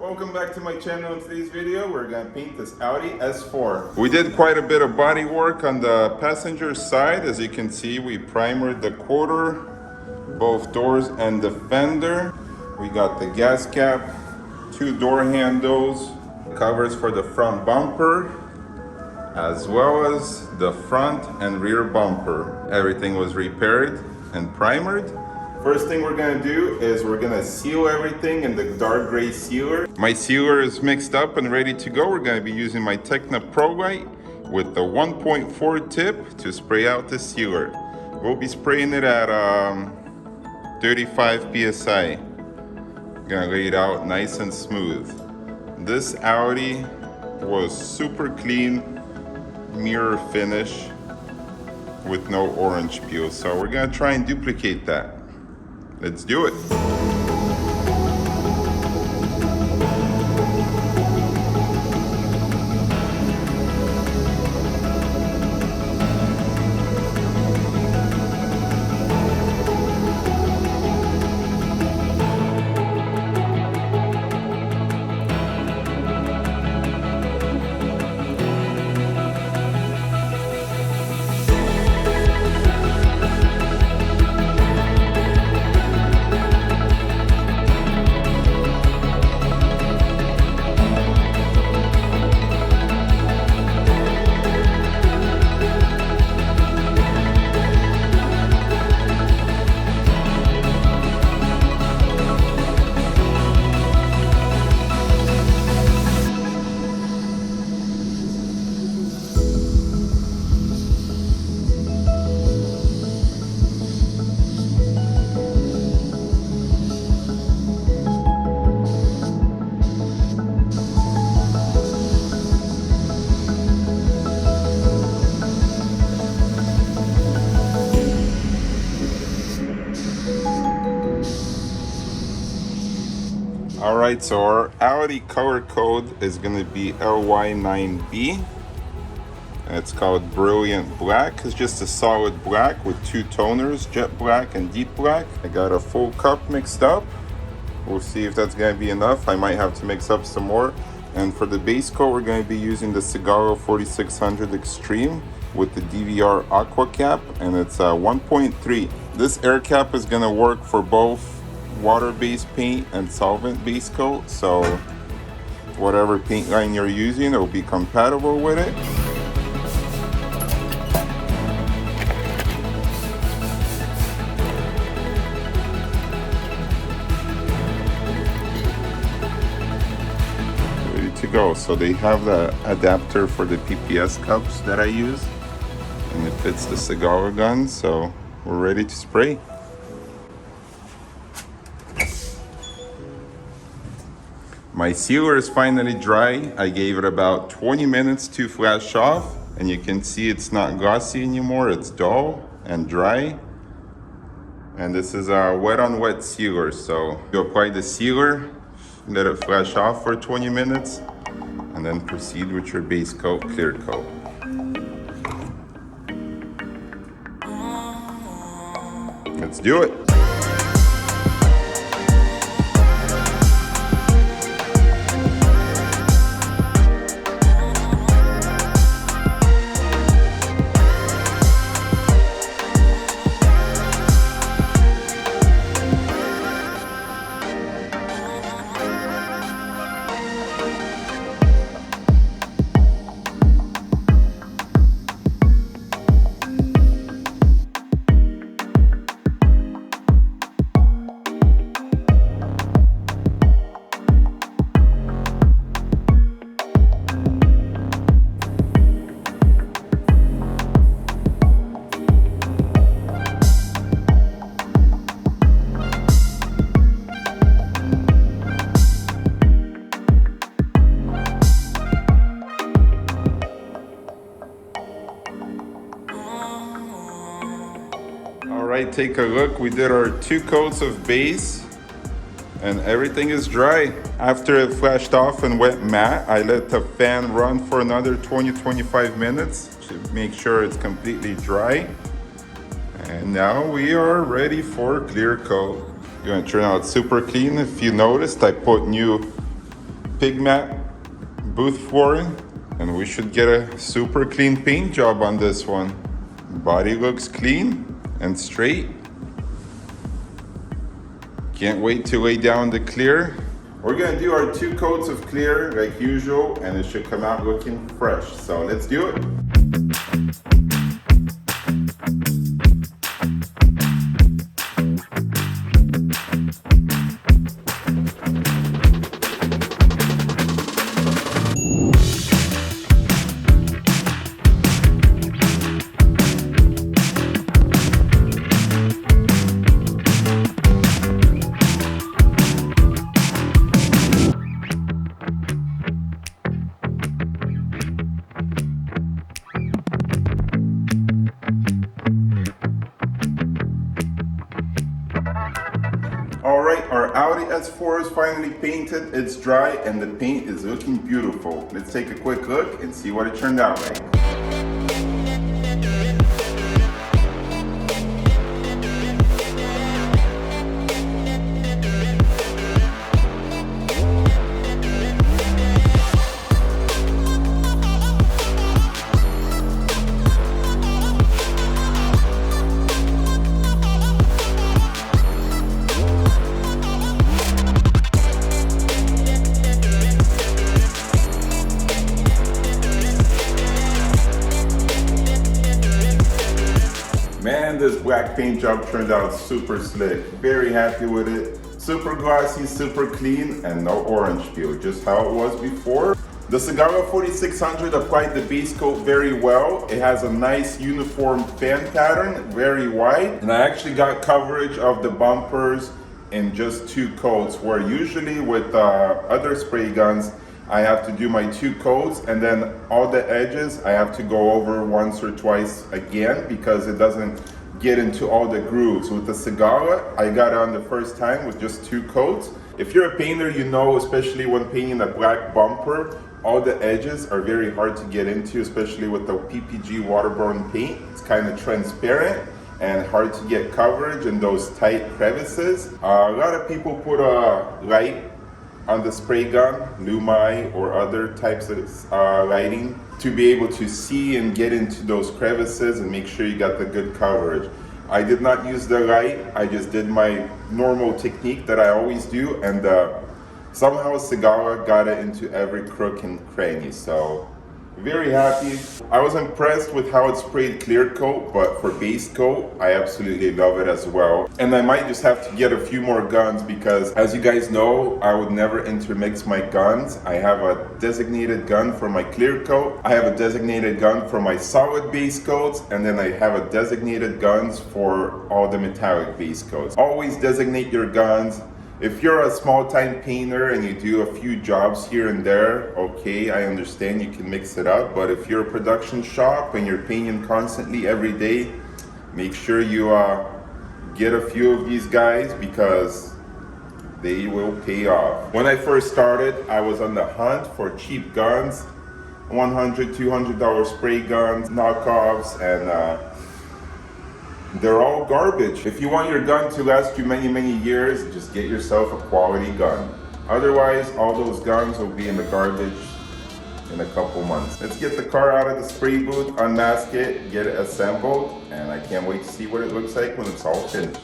Welcome back to my channel. In today's video, we're gonna paint this Audi S4. We did quite a bit of body work on the passenger side. As you can see, we primered the quarter, both doors and the fender. We got the gas cap, two door handles, covers for the front bumper, as well as the front and rear bumper. Everything was repaired and primered. First thing we're gonna do is we're gonna seal everything in the dark gray sealer. My sealer is mixed up and ready to go. We're gonna be using my Techna Pro Light with the 1.4 tip to spray out the sealer. We'll be spraying it at 35 PSI. Gonna lay it out nice and smooth. This Audi was super clean mirror finish with no orange peel, so we're gonna try and duplicate that. Let's do it. Alright, so our Audi color code is going to be LY9B, and it's called Brilliant Black. It's just a solid black with two toners, jet black and deep black. I got a full cup mixed up. We'll see if that's going to be enough. I might have to mix up some more. And for the base coat, we're going to be using the Sagola 4600 Extreme with the DVR Aqua Cap, and it's 1.3. This air cap is going to work for both water-based paint and solvent-based coat, so whatever paint line you're using, it will be compatible with it. Ready to go. So they have the adapter for the PPS cups that I use, and it fits the Sagola gun, so we're ready to spray. My sealer is finally dry. I gave it about 20 minutes to flash off, and you can see it's not glossy anymore. It's dull and dry. And this is a wet on wet sealer. So you apply the sealer, let it flash off for 20 minutes, and then proceed with your base coat, clear coat. Let's do it. Alright, take a look. We did our 2 coats of base and everything is dry. After it flashed off and went matte, I let the fan run for another 20-25 minutes to make sure it's completely dry. And now we are ready for clear coat. It's gonna turn out super clean. If you noticed, I put new pig mat booth flooring, and we should get a super clean paint job on this one. Body looks clean and straight. Can't wait to lay down the clear. We're gonna do our 2 coats of clear like usual, and it should come out looking fresh. So let's do it. All right, our Audi S4 is finally painted, it's dry, and the paint is looking beautiful. Let's take a quick look and see what it turned out like. Man, this black paint job turned out super slick. Very happy with it. Super glossy, super clean, and no orange peel, just how it was before. The Sagola 4600 applied the base coat very well. It has a nice uniform fan pattern, very wide. And I actually got coverage of the bumpers in just 2 coats, where usually with other spray guns, I have to do my 2 coats, and then all the edges I have to go over once or twice again because it doesn't get into all the grooves. With the Sagola, I got it on the first time with just 2 coats. If you're a painter, you know, especially when painting a black bumper, all the edges are very hard to get into, especially with the PPG waterborne paint. It's kind of transparent and hard to get coverage in those tight crevices. A lot of people put a light on the spray gun, Lumai or other types of lighting, to be able to see and get into those crevices and make sure you got the good coverage. I did not use the light, I just did my normal technique that I always do, and somehow Sagola got it into every crook and cranny, so very happy. I was impressed with how it sprayed clear coat, but for base coat, I absolutely love it as well. And I might just have to get a few more guns because, as you guys know, I would never intermix my guns. I have a designated gun for my clear coat, I have a designated gun for my solid base coats, and then I have a designated guns for all the metallic base coats. Always designate your guns. If you're a small-time painter and you do a few jobs here and there, okay, I understand you can mix it up. But if you're a production shop and you're painting constantly every day, make sure you get a few of these guys because they will pay off. When I first started, I was on the hunt for cheap guns, $100, $200 spray guns, knockoffs, and they're all garbage. If you want your gun to last you many, many years, just get yourself a quality gun. Otherwise, all those guns will be in the garbage in a couple months. Let's get the car out of the spray booth, unmask it, get it assembled, and I can't wait to see what it looks like when it's all finished.